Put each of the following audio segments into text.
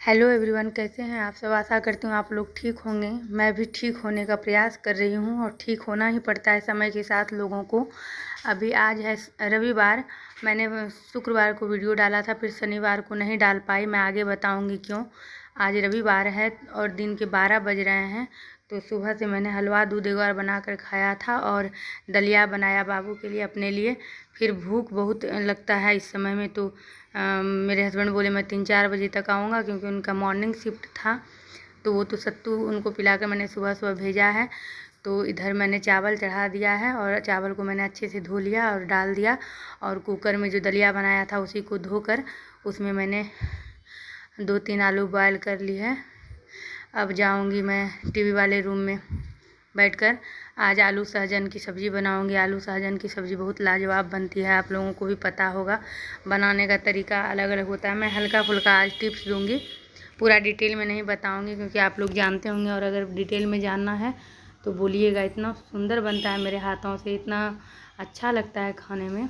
Hello everyone, कैसे हैं आप सब। आशा करती हूँ आप लोग ठीक होंगे। मैं भी ठीक होने का प्रयास कर रही हूँ और ठीक होना ही पड़ता है समय के साथ लोगों को। अभी आज है रविवार। मैंने शुक्रवार को वीडियो डाला था, फिर शनिवार को नहीं डाल पाई। मैं आगे बताऊँगी क्यों। आज रविवार है और दिन के 12 बज रहे हैं। तो सुबह से मैंने हलवा दूध एक बार बना कर खाया था और दलिया बनाया बाबू के लिए, अपने लिए। फिर भूख बहुत लगता है इस समय में, तो मेरे हस्बैंड बोले मैं 3-4 बजे तक आऊँगा, क्योंकि उनका मॉर्निंग शिफ्ट था। तो वो तो सत्तू उनको पिलाकर मैंने सुबह सुबह भेजा है। तो इधर मैंने चावल चढ़ा दिया है और चावल को मैंने अच्छे से धो लिया और डाल दिया। और कुकर में जो दलिया बनाया था उसी को धोकर उसमें मैंने 2-3 आलू बॉयल कर ली है। अब जाऊंगी मैं टीवी वाले रूम में बैठकर। आज आलू सहजन की सब्ज़ी बनाऊंगी। आलू सहजन की सब्ज़ी बहुत लाजवाब बनती है, आप लोगों को भी पता होगा। बनाने का तरीका अलग अलग होता है। मैं हल्का फुल्का आज टिप्स दूंगी, पूरा डिटेल में नहीं बताऊंगी, क्योंकि आप लोग जानते होंगे। और अगर डिटेल में जानना है तो बोलिएगा। इतना सुंदर बनता है मेरे हाथों से, इतना अच्छा लगता है खाने में।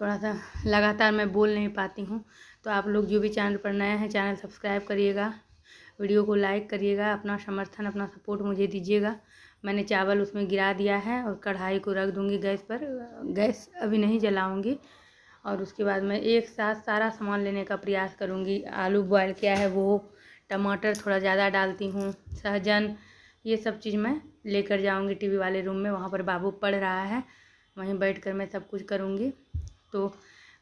थोड़ा सा लगातार मैं बोल नहीं पाती हूँ। तो आप लोग जो भी चैनल पर नए हैं, चैनल सब्सक्राइब करिएगा, वीडियो को लाइक करिएगा, अपना समर्थन अपना सपोर्ट मुझे दीजिएगा। मैंने चावल उसमें गिरा दिया है और कढ़ाई को रख दूँगी गैस पर। गैस अभी नहीं जलाऊँगी। और उसके बाद मैं एक साथ सारा सामान लेने का प्रयास करूँगी। आलू बॉयल किया है वो, टमाटर थोड़ा ज़्यादा डालती हूँ, सहजन, ये सब चीज़ मैं लेकर जाऊँगी टीवी वाले रूम में। वहाँ पर बाबू पढ़ रहा है, वहीं बैठकर मैं सब कुछ करूँगी। तो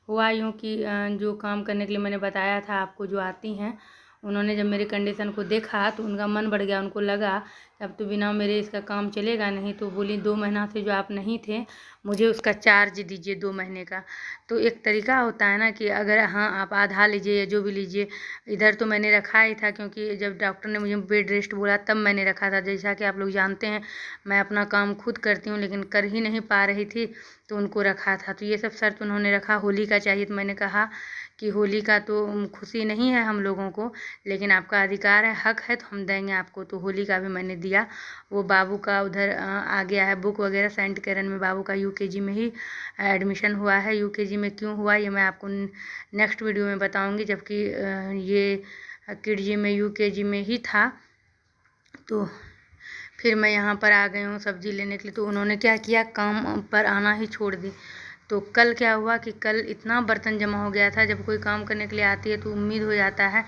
हुआ यूँ कि जो काम करने के लिए मैंने बताया था आपको, जो आती हैं, उन्होंने जब मेरे कंडीशन को देखा तो उनका मन बढ़ गया। उनको लगा कि अब तो बिना मेरे इसका काम चलेगा नहीं। तो बोली 2 महीना से जो आप नहीं थे, मुझे उसका चार्ज दीजिए 2 महीने का। तो एक तरीका होता है ना कि अगर हाँ आप आधा लीजिए या जो भी लीजिए। इधर तो मैंने रखा ही था, क्योंकि जब डॉक्टर ने मुझे बेड रेस्ट बोला तब मैंने रखा था। जैसा कि आप लोग जानते हैं, मैं अपना काम खुद करती हूँ, लेकिन कर ही नहीं पा रही थी, तो उनको रखा था। तो ये सब शर्त उन्होंने रखा। होली का चाहिए, तो मैंने कहा कि होली का तो खुशी नहीं है हम लोगों को, लेकिन आपका अधिकार है, हक है, तो हम देंगे आपको। तो होली का भी मैंने दिया। वो बाबू का उधर आ गया है बुक वगैरह। सेंट कैरन में बाबू का यूकेजी में ही एडमिशन हुआ है। यूकेजी में क्यों हुआ ये मैं आपको नेक्स्ट वीडियो में बताऊंगी, जबकि ये किडजी में यूकेजी में ही था। तो फिर मैं यहाँ पर आ गई हूँ सब्ज़ी लेने के लिए। तो उन्होंने क्या किया, काम पर आना ही छोड़ दी। तो कल क्या हुआ कि कल इतना बर्तन जमा हो गया था। जब कोई काम करने के लिए आती है तो उम्मीद हो जाता है,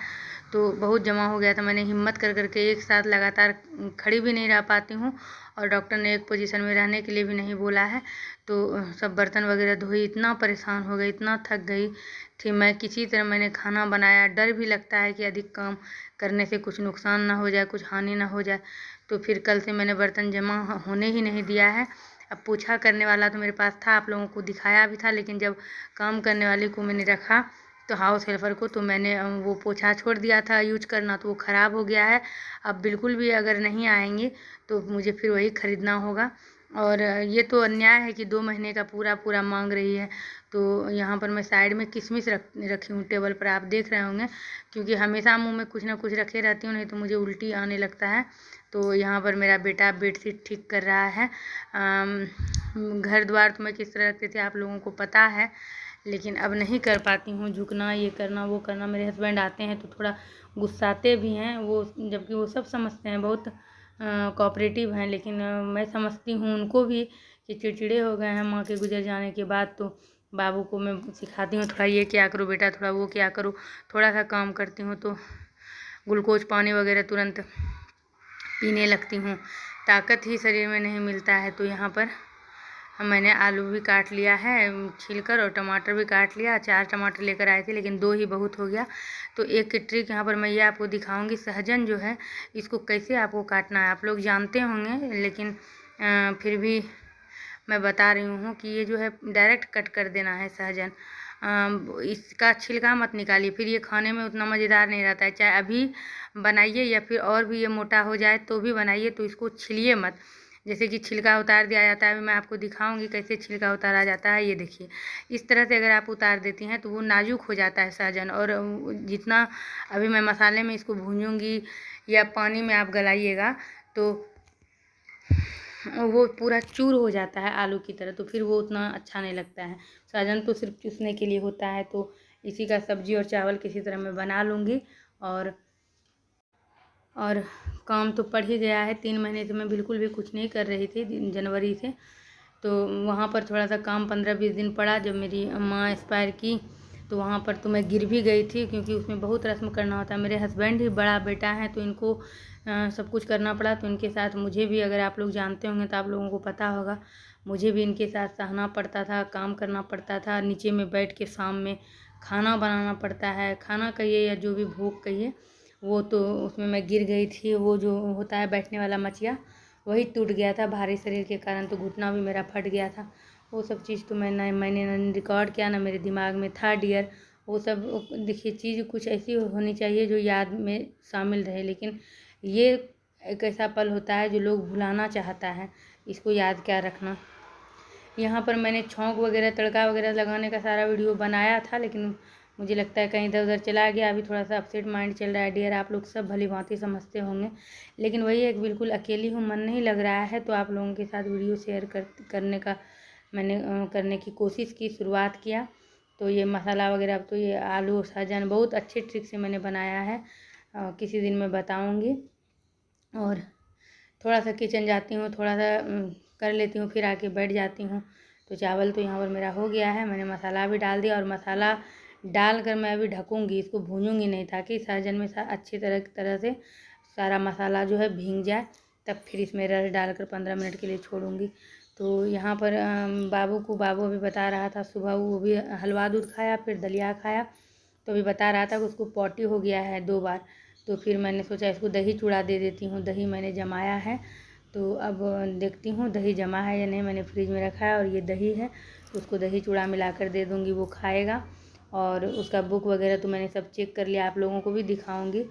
तो बहुत जमा हो गया था। मैंने हिम्मत कर करके एक साथ लगातार खड़ी भी नहीं रह पाती हूँ, और डॉक्टर ने एक पोजीशन में रहने के लिए भी नहीं बोला है। तो सब बर्तन वगैरह धोई, इतना परेशान हो गई, इतना थक गई थी मैं। किसी तरह मैंने खाना बनाया। डर भी लगता है कि अधिक काम करने से कुछ नुकसान ना हो जाए, कुछ हानि ना हो जाए। तो फिर कल से मैंने बर्तन जमा होने ही नहीं दिया है। अब पोछा करने वाला तो मेरे पास था, आप लोगों को दिखाया भी था, लेकिन जब काम करने वाले को मैंने रखा, तो हाउस हेल्पर को, तो मैंने वो पोछा छोड़ दिया था यूज करना, तो वो ख़राब हो गया है। अब बिल्कुल भी अगर नहीं आएंगे तो मुझे फिर वही ख़रीदना होगा। और ये तो अन्याय है कि 2 महीने का पूरा पूरा मांग रही है। तो यहाँ पर मैं साइड में किशमिश रखी हूँ टेबल पर, आप देख रहे होंगे, क्योंकि हमेशा मुँह में कुछ ना कुछ रखे रहती हूँ, नहीं तो मुझे उल्टी आने लगता है। तो यहाँ पर मेरा बेटा बेडशीट ठीक कर रहा है। घर द्वार तो मैं किस तरह रखती थी आप लोगों को पता है, लेकिन अब नहीं कर पाती हूँ। झुकना, ये करना, वो करना। मेरे हस्बैंड आते हैं तो थोड़ा गुस्साते भी हैं वो, जबकि वो सब समझते हैं, बहुत कोऑपरेटिव हैं। लेकिन मैं समझती हूँ उनको भी कि चिड़चिड़े हो गए हैं माँ के गुजर जाने के बाद। तो बाबू को मैं सिखाती हूँ, थोड़ा ये क्या करो बेटा, थोड़ा वो क्या करो। थोड़ा सा काम करती हूँ तो ग्लूकोज पानी वगैरह तुरंत पीने लगती हूँ, ताकत ही शरीर में नहीं मिलता है। तो यहाँ पर मैंने आलू भी काट लिया है छीलकर, और टमाटर भी काट लिया। 4 टमाटर लेकर आए थे, लेकिन 2 ही बहुत हो गया। तो एक ट्रिक यहाँ पर मैं ये आपको दिखाऊंगी। सहजन जो है, इसको कैसे आपको काटना है आप लोग जानते होंगे, लेकिन फिर भी मैं बता रही हूँ कि ये जो है डायरेक्ट कट कर देना है सहजन। इसका छिलका मत निकालिए, फिर ये खाने में उतना मज़ेदार नहीं रहता है। चाहे अभी बनाइए या फिर और भी ये मोटा हो जाए तो भी बनाइए, तो इसको छिलिए मत। जैसे कि छिलका उतार दिया जाता है, अभी मैं आपको दिखाऊंगी कैसे छिलका उतारा जाता है। ये देखिए, इस तरह से अगर आप उतार देती हैं तो वो नाजुक हो जाता है सहजन। और जितना अभी मैं मसाले में इसको भूंजूंगी या पानी में आप गलाइएगा तो वो पूरा चूर हो जाता है आलू की तरह, तो फिर वो उतना अच्छा नहीं लगता है। सहजन तो सिर्फ चूसने के लिए होता है। तो इसी का सब्जी और चावल किसी तरह मैं बना लूँगी। और काम तो पड़ ही गया है। 3 महीने से मैं बिल्कुल भी कुछ नहीं कर रही थी जनवरी से। तो वहाँ पर थोड़ा सा काम 15-20 दिन पड़ा। जब मेरी माँ एक्सपायर की तो वहाँ पर तो मैं गिर भी गई थी, क्योंकि उसमें बहुत रस्म करना होता है। मेरे हस्बैंड ही बड़ा बेटा हैं तो इनको सब कुछ करना पड़ा। तो इनके साथ मुझे भी, अगर आप लोग जानते होंगे तो आप लोगों को पता होगा, मुझे भी इनके साथ सहना पड़ता था, काम करना पड़ता था। नीचे में बैठ के शाम में खाना बनाना पड़ता है, खाना कहिए या जो भी भोग कहिए। वो तो उसमें मैं गिर गई थी। वो जो होता है बैठने वाला मचिया, वही टूट गया था भारी शरीर के कारण। तो घुटना भी मेरा फट गया था। वो सब चीज़ तो मैंने न रिकॉर्ड किया, ना मेरे दिमाग में था डियर। वो सब देखिए चीज़ कुछ ऐसी होनी चाहिए जो याद में शामिल रहे, लेकिन ये एक ऐसा पल होता है जो लोग भुलाना चाहता है। इसको याद क्या रखना। यहाँ पर मैंने छौंक वगैरह, तड़का वगैरह लगाने का सारा वीडियो बनाया था, लेकिन मुझे लगता है कहीं इधर उधर चला गया। अभी थोड़ा सा अपसेट माइंड चल रहा है डियर, आप लोग सब भली भांति समझते होंगे। लेकिन वही एक बिल्कुल अकेली हूँ, मन नहीं लग रहा है, तो आप लोगों के साथ वीडियो शेयर करने का मैंने करने की कोशिश की, शुरुआत किया। तो ये मसाला वगैरह, अब तो ये आलू सहजन बहुत अच्छे ट्रिक से मैंने बनाया है, किसी दिन मैं बताऊँगी। और थोड़ा सा किचन जाती हूँ, थोड़ा सा कर लेती हूँ, फिर आके बैठ जाती हूँ। तो चावल तो यहाँ पर मेरा हो गया है, मैंने मसाला भी डाल दिया। और मसाला डालकर मैं अभी ढकूँगी, इसको भूनूँगी नहीं, ताकि सहजन में अच्छी तरह से सारा मसाला जो है भीग जाए। तब फिर इसमें रस डालकर 15 मिनट के लिए छोड़ूँगी। तो यहाँ पर बाबू अभी बता रहा था, सुबह वो भी हलवा दूध खाया, फिर दलिया खाया। तो अभी बता रहा था कि उसको पॉटी हो गया है 2 बार। तो फिर मैंने सोचा इसको दही चूड़ा दे देती हूँ। दही मैंने जमाया है, तो अब देखती हूँ दही जमा है या नहीं। मैंने फ्रिज में रखा है और ये दही है, तो उसको दही चूड़ा मिलाकर दे दूँगी, वो खाएगा। और उसका बुक वगैरह तो मैंने सब चेक कर लिया, आप लोगों को भी दिखाऊँगी।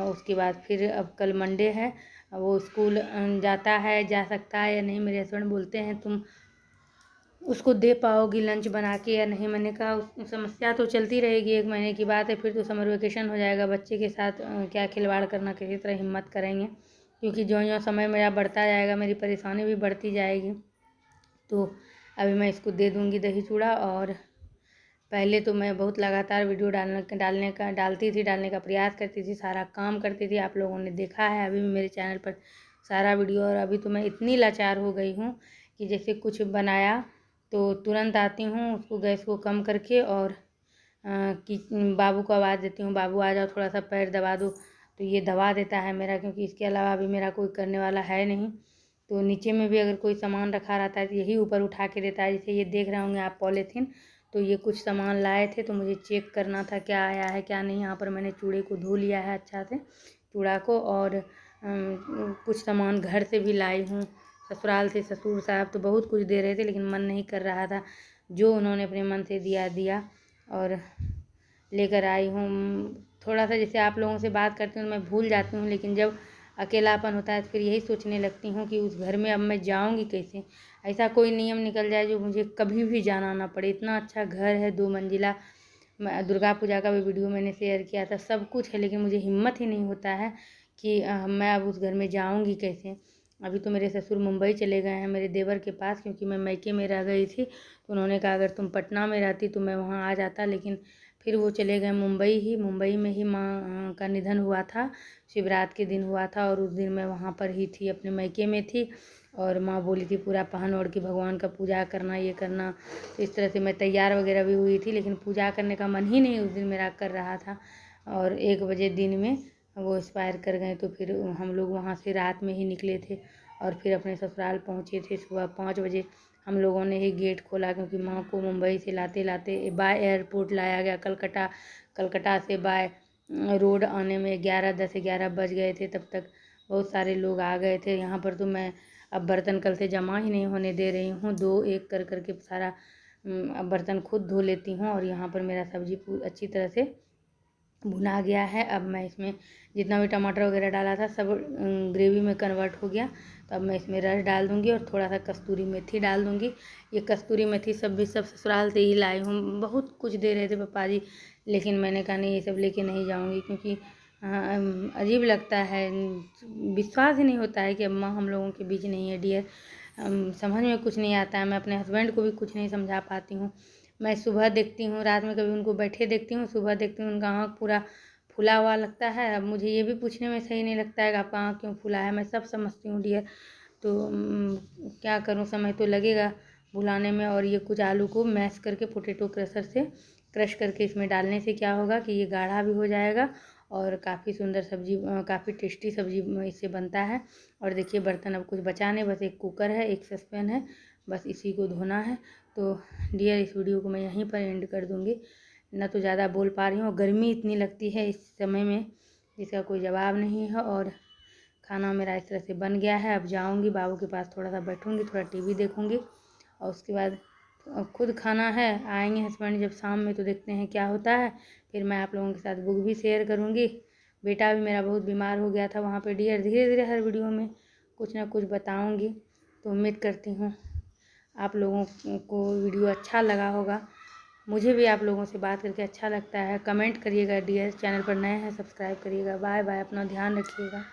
उसके बाद फिर अब कल मंडे है, वो स्कूल जाता है, जा सकता है या नहीं। मेरे हस्बैंड बोलते हैं तुम उसको दे पाओगी लंच बना के या नहीं। मैंने कहा समस्या तो चलती रहेगी, 1 महीने की बात है, फिर तो समर वेकेशन हो जाएगा। बच्चे के साथ क्या खिलवाड़ करना, किसी तरह हिम्मत करेंगे, क्योंकि जो समय मेरा बढ़ता जाएगा मेरी परेशानी भी बढ़ती जाएगी। तो अभी मैं इसको दे दूँगी दही चूड़ा। और पहले तो मैं बहुत लगातार वीडियो डालने का प्रयास करती थी, सारा काम करती थी, आप लोगों ने देखा है अभी भी मेरे चैनल पर सारा वीडियो। और अभी तो मैं इतनी लाचार हो गई हूँ कि जैसे कुछ बनाया तो तुरंत आती हूँ, उसको गैस को कम करके और कि बाबू को आवाज़ देती हूँ, बाबू आ जाओ थोड़ा सा पैर दबा दो। तो ये दबा देता है मेरा, क्योंकि इसके अलावा अभी मेरा कोई करने वाला है नहीं। तो नीचे में भी अगर कोई सामान रखा रहता है तो यही ऊपर उठा के देता है। जैसे ये देख रहे होंगे आप पॉलीथीन, तो ये कुछ सामान लाए थे, तो मुझे चेक करना था क्या आया है क्या नहीं। यहाँ पर मैंने चूड़े को धो लिया है अच्छा से, चूड़ा को। और कुछ सामान घर से भी लाई हूँ, ससुराल से। ससुर साहब तो बहुत कुछ दे रहे थे, लेकिन मन नहीं कर रहा था, जो उन्होंने अपने मन से दिया। और लेकर आई हूँ। थोड़ा सा जैसे आप लोगों से बात करती हूँ मैं भूल जाती हूँ, लेकिन जब अकेलापन होता है तो फिर यही सोचने लगती हूँ कि उस घर में अब मैं जाऊँगी कैसे। ऐसा कोई नियम निकल जाए जो मुझे कभी भी जाना ना पड़े। इतना अच्छा घर है, 2 मंजिला। दुर्गा पूजा का भी वीडियो मैंने शेयर किया था, सब कुछ है, लेकिन मुझे हिम्मत ही नहीं होता है कि मैं अब उस घर में जाऊँगी कैसे। अभी तो मेरे ससुर मुंबई चले गए हैं मेरे देवर के पास, क्योंकि मैं मायके में रह गई थी। तो उन्होंने कहा अगर तुम पटना में रहती तो मैं वहाँ आ जाता, लेकिन फिर वो चले गए मुंबई में ही माँ का निधन हुआ था, शिवरात के दिन हुआ था। और उस दिन मैं वहाँ पर ही थी, अपने मायके में थी। और माँ बोली थी पूरा पहन ओढ़ के भगवान का पूजा करना, ये करना। तो इस तरह से मैं तैयार वगैरह भी हुई थी, लेकिन पूजा करने का मन ही नहीं उस दिन मेरा कर रहा था। और 1 बजे दिन में वो एक्सपायर कर गए। तो फिर हम लोग वहाँ से रात में ही निकले थे और फिर अपने ससुराल पहुँचे थे। सुबह 5 बजे हम लोगों ने ही गेट खोला, क्योंकि माँ को मुंबई से लाते लाते बाय एयरपोर्ट लाया गया, कलकत्ता से बाय रोड आने में 10 11 बज गए थे। तब तक बहुत सारे लोग आ गए थे। यहाँ पर तो मैं अब बर्तन कल से जमा ही नहीं होने दे रही हूँ, 2 एक कर करके सारा अब बर्तन खुद धो लेती हूँ। और यहाँ पर मेरा सब्जी अच्छी तरह से भुना गया है। अब मैं इसमें जितना भी टमाटर वगैरह डाला था सब ग्रेवी में कन्वर्ट हो गया। तो अब मैं इसमें रस डाल दूँगी और थोड़ा सा कस्तूरी मेथी डाल दूँगी। ये कस्तूरी मेथी सब ससुराल से ही लाई हूँ। बहुत कुछ दे रहे थे पापा जी, लेकिन मैंने कहा नहीं, ये सब लेके नहीं जाऊँगी, क्योंकि अजीब लगता है, विश्वास ही नहीं होता है कि अम्मा हम लोगों के बीच नहीं है डियर। समझ में कुछ नहीं आता है, मैं अपने हस्बैंड को भी कुछ नहीं समझा पाती हूँ। मैं सुबह देखती हूँ, रात में कभी उनको बैठे देखती हूँ, सुबह देखती हूँ उनका आँख पूरा फूला हुआ लगता है। अब मुझे ये भी पूछने में सही नहीं लगता है कि आपका आँख क्यों फूला है, मैं सब समझती हूँ डियर। तो क्या करूँ, समय तो लगेगा बुलाने में। और ये कुछ आलू को मैश करके पोटैटो क्रशर से क्रश करके इसमें डालने से क्या होगा कि ये गाढ़ा भी हो जाएगा और काफ़ी सुंदर सब्जी, काफ़ी टेस्टी सब्जी इससे बनता है। और देखिए बर्तन अब कुछ बचा नहीं, बस एक कुकर है, एक सस्पेन है, बस इसी को धोना है। तो डियर इस वीडियो को मैं यहीं पर एंड कर दूँगी, ना तो ज़्यादा बोल पा रही हूँ। गर्मी इतनी लगती है इस समय में जिसका कोई जवाब नहीं है। और खाना मेरा इस तरह से बन गया है। अब जाऊँगी बाबू के पास, थोड़ा सा बैठूँगी, थोड़ा टीवी देखूँगी और उसके बाद खुद खाना है। आएंगे हस्बैंड जब शाम में तो देखते हैं क्या होता है। फिर मैं आप लोगों के साथ बुक भी शेयर करूँगी। बेटा भी मेरा बहुत बीमार हो गया था वहाँ पे डियर, धीरे धीरे हर वीडियो में कुछ ना कुछ बताऊँगी। तो उम्मीद करती हूँ आप लोगों को वीडियो अच्छा लगा होगा। मुझे भी आप लोगों से बात करके अच्छा लगता है। कमेंट करिएगा डियर, चैनल पर नए हैं सब्सक्राइब करिएगा। बाय बाय, अपना ध्यान रखिएगा।